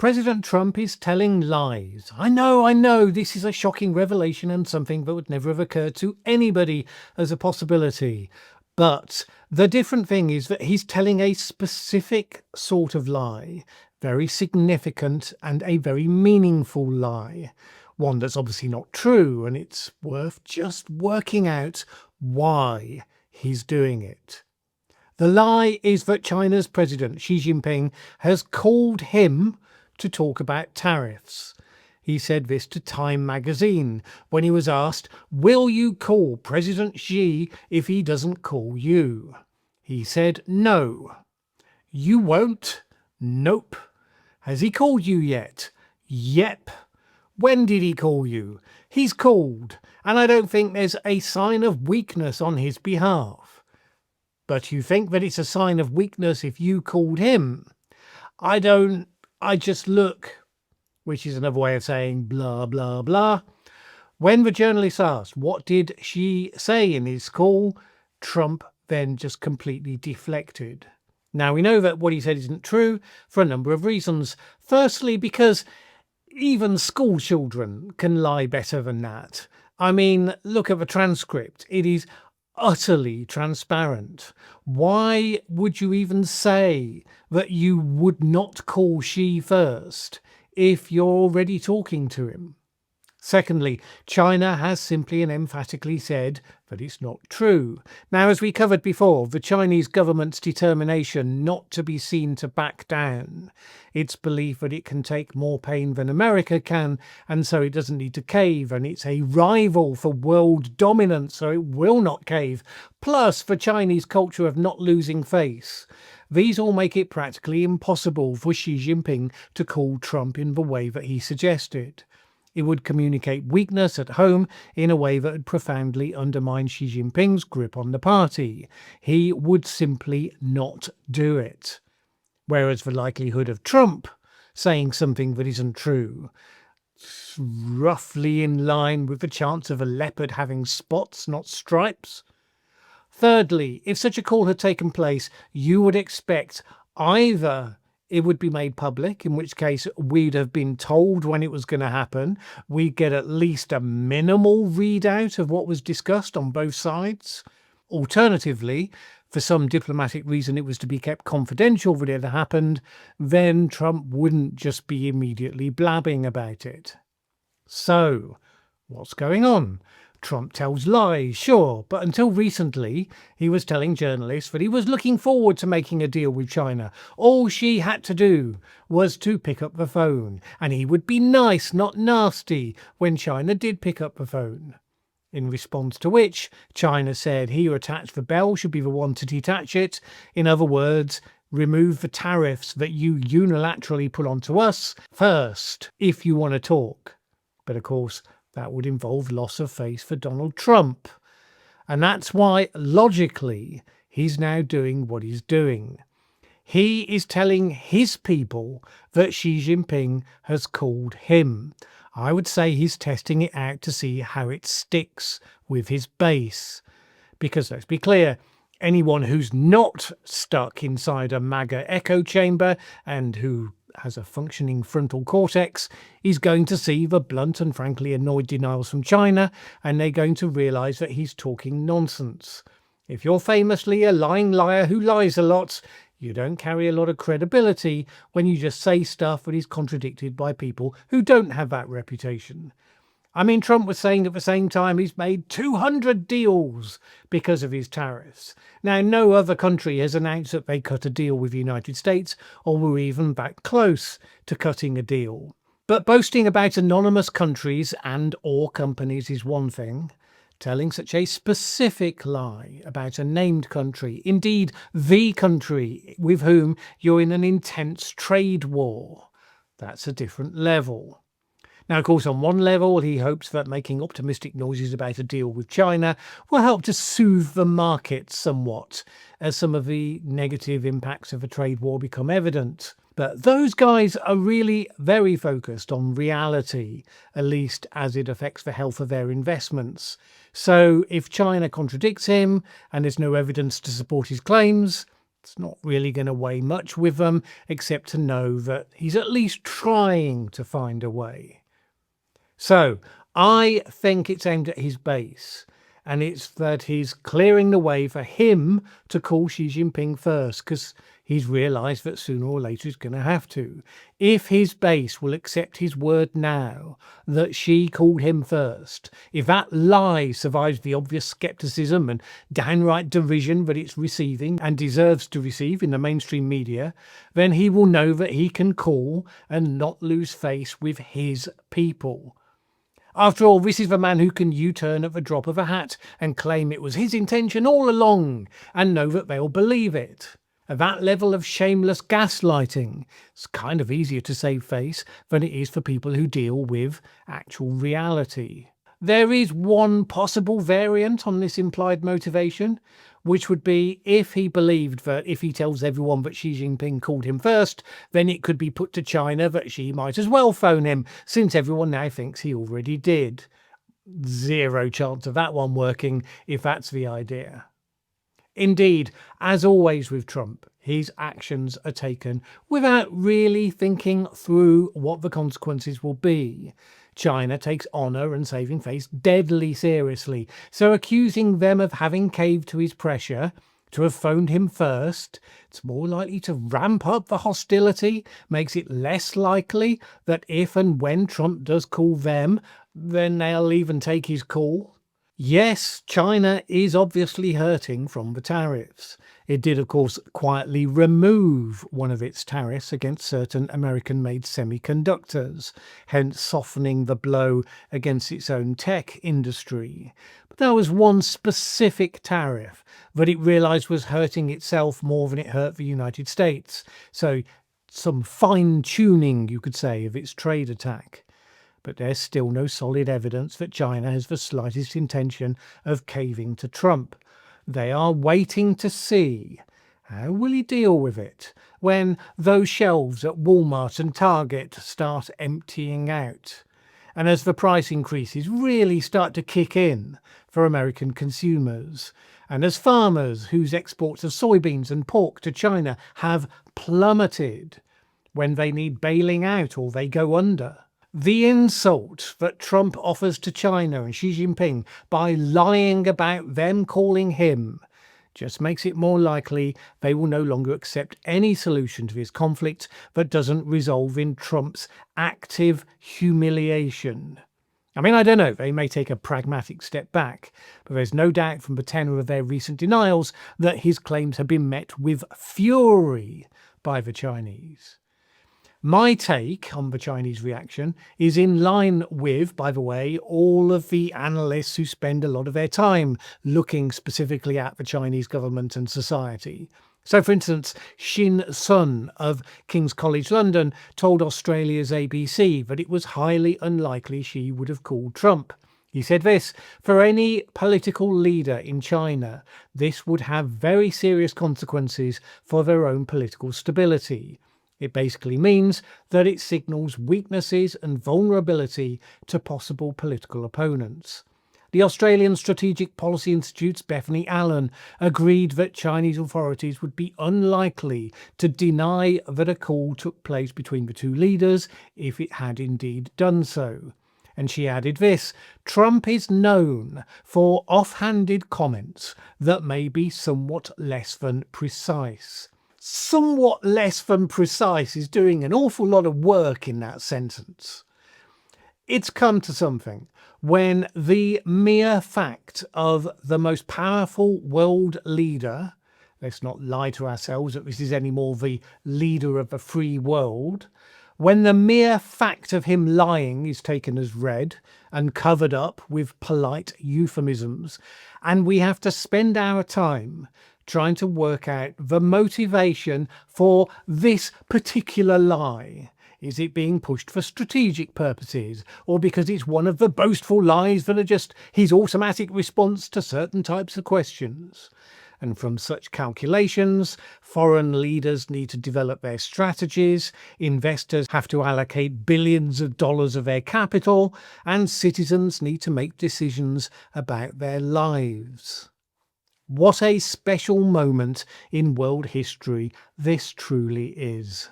President Trump is telling lies. I know, this is a shocking revelation and something that would never have occurred to anybody as a possibility. But the different thing is that he's telling a specific sort of lie, very significant and a very meaningful lie. One that's obviously not true, and it's worth just working out why he's doing it. The lie is that China's President Xi Jinping has called him to talk about tariffs. He said this to Time magazine when he was asked, "Will you call President Xi if he doesn't call you?" He said, "No." "You won't?" "Nope." "Has he called you yet?" "Yep." "When did he call you?" "He's called, and I don't think there's a sign of weakness on his behalf." "But you think that it's a sign of weakness if you called him?" I just look," which is another way of saying blah, blah, blah. When the journalist asked, what did Xi say in his call, Trump then just completely deflected. Now, we know that what he said isn't true for a number of reasons. Firstly, because even school children can lie better than that. I mean, look at the transcript. It is utterly transparent. Why would you even say that you would not call Xi first if you're already talking to him? Secondly, China has simply and emphatically said that it's not true. Now, as we covered before, the Chinese government's determination not to be seen to back down, its belief that it can take more pain than America can, and so it doesn't need to cave, and it's a rival for world dominance, so it will not cave, plus the Chinese culture of not losing face. These all make it practically impossible for Xi Jinping to call Trump in the way that he suggested. It would communicate weakness at home in a way that would profoundly undermine Xi Jinping's grip on the party. He would simply not do it. Whereas the likelihood of Trump saying something that isn't true, it's roughly in line with the chance of a leopard having spots, not stripes. Thirdly, if such a call had taken place, you would expect either it would be made public, in which case we'd have been told when it was going to happen. We'd get at least a minimal readout of what was discussed on both sides. Alternatively, for some diplomatic reason it was to be kept confidential that it had happened, then Trump wouldn't just be immediately blabbing about it. So, what's going on? Trump tells lies, sure, but until recently, he was telling journalists that he was looking forward to making a deal with China. All Xi had to do was to pick up the phone, and he would be nice, not nasty, when China did pick up the phone. In response to which, China said he who attached the bell should be the one to detach it. In other words, remove the tariffs that you unilaterally put onto us first, if you want to talk. But of course, that would involve loss of face for Donald Trump. And that's why, logically, he's now doing what he's doing. He is telling his people that Xi Jinping has called him. I would say he's testing it out to see how it sticks with his base. Because let's be clear, anyone who's not stuck inside a MAGA echo chamber and who has a functioning frontal cortex is going to see the blunt and frankly annoyed denials from China, and they're going to realise that he's talking nonsense. If you're famously a lying liar who lies a lot, you don't carry a lot of credibility when you just say stuff that is contradicted by people who don't have that reputation. I mean, Trump was saying at the same time he's made 200 deals because of his tariffs. Now, no other country has announced that they cut a deal with the United States or were even back close to cutting a deal. But boasting about anonymous countries and or companies is one thing. Telling such a specific lie about a named country, indeed the country with whom you're in an intense trade war, that's a different level. Now, of course, on one level, he hopes that making optimistic noises about a deal with China will help to soothe the market somewhat as some of the negative impacts of a trade war become evident. But those guys are really very focused on reality, at least as it affects the health of their investments. So if China contradicts him and there's no evidence to support his claims, It's not really going to weigh much with them, except to know that he's at least trying to find a way. So I think it's aimed at his base, and it's that he's clearing the way for him to call Xi Jinping first, because he's realised that sooner or later he's going to have to. If his base will accept his word now that Xi called him first, if that lie survives the obvious scepticism and downright derision that it's receiving and deserves to receive in the mainstream media, then he will know that he can call and not lose face with his people. After all, this is the man who can U-turn at the drop of a hat and claim it was his intention all along and know that they'll believe it. At that level of shameless gaslighting, it's kind of easier to save face than it is for people who deal with actual reality. There is one possible variant on this implied motivation, which would be if he believed that if he tells everyone that Xi Jinping called him first, then it could be put to China that Xi might as well phone him, since everyone now thinks he already did. Zero chance of that one working if that's the idea. Indeed, as always with Trump, his actions are taken without really thinking through what the consequences will be. China takes honour and saving face deadly seriously, so accusing them of having caved to his pressure, to have phoned him first, it's more likely to ramp up the hostility, makes it less likely that if and when Trump does call them, then they'll even take his call. Yes, China is obviously hurting from the tariffs. It did, of course, quietly remove one of its tariffs against certain American-made semiconductors, hence softening the blow against its own tech industry. But that was one specific tariff that it realised was hurting itself more than it hurt the United States. So some fine-tuning, you could say, of its trade attack. But there's still no solid evidence that China has the slightest intention of caving to Trump. They are waiting to see how will he deal with it when those shelves at Walmart and Target start emptying out, and as the price increases really start to kick in for American consumers, and as farmers whose exports of soybeans and pork to China have plummeted when they need bailing out or they go under. The insult that Trump offers to China and Xi Jinping by lying about them calling him just makes it more likely they will no longer accept any solution to this conflict that doesn't resolve in Trump's active humiliation. I mean, I don't know, they may take a pragmatic step back, but there's no doubt from the tenor of their recent denials that his claims have been met with fury by the Chinese. My take on the Chinese reaction is in line with, by the way, all of the analysts who spend a lot of their time looking specifically at the Chinese government and society. So, for instance, Shin Sun of King's College London told Australia's ABC that it was highly unlikely Xi would have called Trump. He said this: for any political leader in China, this would have very serious consequences for their own political stability. It basically means that it signals weaknesses and vulnerability to possible political opponents. The Australian Strategic Policy Institute's Bethany Allen agreed that Chinese authorities would be unlikely to deny that a call took place between the two leaders if it had indeed done so. And she added this: Trump is known for offhanded comments that may be somewhat less than precise. Somewhat less than precise is doing an awful lot of work in that sentence. It's come to something when the mere fact of the most powerful world leader, let's not lie to ourselves that this is any more the leader of the free world, when the mere fact of him lying is taken as read and covered up with polite euphemisms, and we have to spend our time trying to work out the motivation for this particular lie. Is it being pushed for strategic purposes, or because it's one of the boastful lies that are just his automatic response to certain types of questions? And from such calculations, foreign leaders need to develop their strategies, investors have to allocate billions of dollars of their capital, and citizens need to make decisions about their lives. What a special moment in world history this truly is.